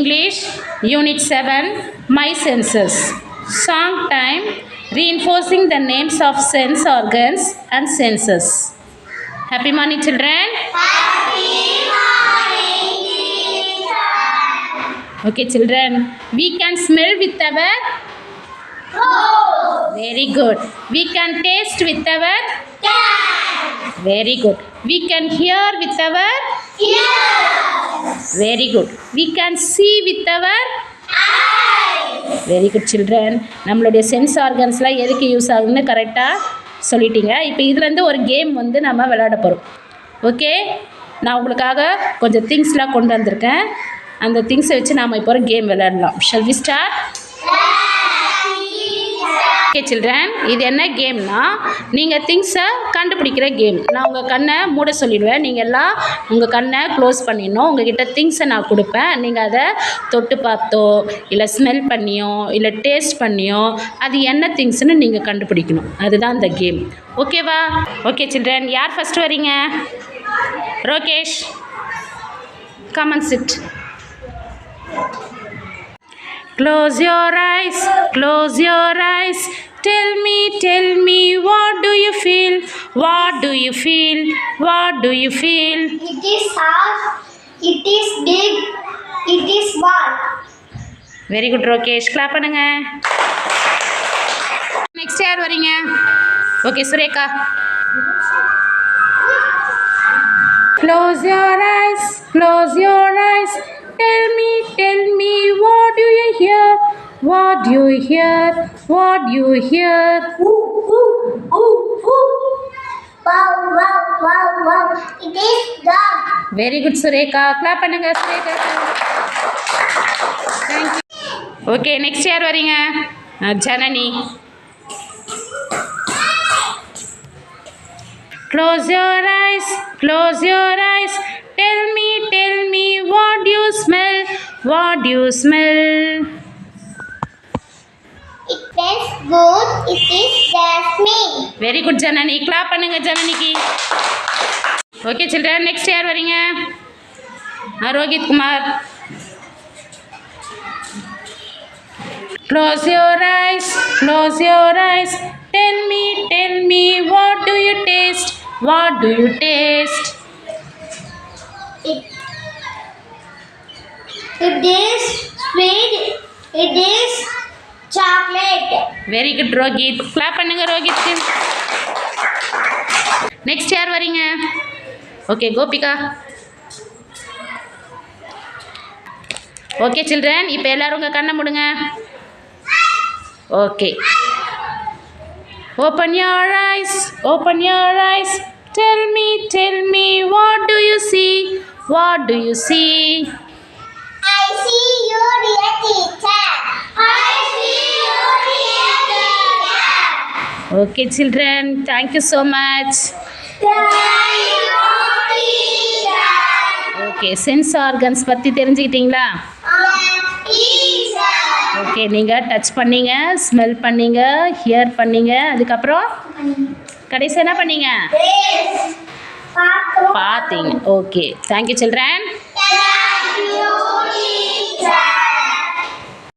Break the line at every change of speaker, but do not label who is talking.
English Unit 7 My Senses. Song time, reinforcing the names of sense organs and senses. Happy morning, children.
Happy morning, teacher.
Okay, children. We can smell with our
Nose.
very good. We can taste with our
Cat.
very good. We can hear with our
Ears.
very good. We can see with our
Eyes.
Very good children. நம்மளுடைய sense ஆர்கன்ஸ்லாம் எதுக்கு use ஆகுதுன்னு கரெக்டாக சொல்லிட்டீங்க. இப்போ இதுலேருந்து ஒரு game வந்து நம்ம விளையாட போகிறோம். ஓகே, நான் உங்களுக்காக கொஞ்சம் திங்ஸ்லாம் கொண்டு வந்திருக்கேன். அந்த திங்ஸை வச்சு நாம் இப்போ ஒரு கேம் விளையாடலாம். Shall we start? Okay children, இது என்ன கேம்னா, நீங்கள் திங்ஸை கண்டுபிடிக்கிற கேம். நான் உங்கள் கண்ணை மூட சொல்லிடுவேன். நீங்கள் எல்லாம் உங்கள் கண்ணை க்ளோஸ் பண்ணிடணும். உங்கள்கிட்ட திங்ஸை நான் கொடுப்பேன். நீங்கள் அதை தொட்டு பார்த்தோ இல்லை ஸ்மெல் பண்ணியோ இல்லை டேஸ்ட் பண்ணியோ அது என்ன திங்ஸ்னு நீங்கள் கண்டுபிடிக்கணும். அதுதான் அந்த கேம். ஓகேவா? ஓகே சில்ட்ரன், யார் ஃபஸ்ட்டு வரீங்க? Rogesh, come and chit. Close your eyes, close your eyes. Tell me, what do you feel? What do you feel? What do you feel?
It is hard. It is big. It is small.
Very good, Rokesh. Clap பண்ணுங்க. Next யார் வரீங்க? Okay, Surekha. Close your eyes, close your eyes. Tell me, what do you hear? What do you hear? What do you hear?
Ooh, ooh, ooh, ooh. Wow, wow, wow, wow. It is dog.
Very good, Sureka. Clap பண்ணுங்க Sureka. Thank you. Okay, next யார் வரீங்க? Janani. Close your eyes, close your eyes. Tell me, what do you smell? What do you smell?
It smells good. It is jasmine.
Very good, Janani. Clap பண்ணுங்க ஜனனிக்கு. Okay, children. Next யார் வரீங்க? Rohit Kumar. Close your eyes, close your eyes. Tell me, what do you taste? What do you taste?
It is sweet. It is chocolate.
Very good, Rohit. Clap பண்ணுங்க ரோஹித்க்கு. Next யார் வரீங்க? Okay, Gopika. Okay, children. இப்போ எல்லாரும் உங்க கண்ணை மூடுங்க. Okay. Open your eyes. Open your eyes. Tell me, what do you see? What do you see?
I see you, dear teacher. I see you, dear teacher.
Okay, children. Thank you so much.
Thank you, teacher.
Okay, sense organs பற்றி தெரிஞ்சுக்கிட்டீங்களா?
Teacher.
Okay, நீங்கள் touch பண்ணீங்க, smell பண்ணீங்க, here பண்ணீங்க, அதுக்கப்புறம் கடைசி என்ன பண்ணீங்க? பார்த்தீங்க. Okay, thank you children.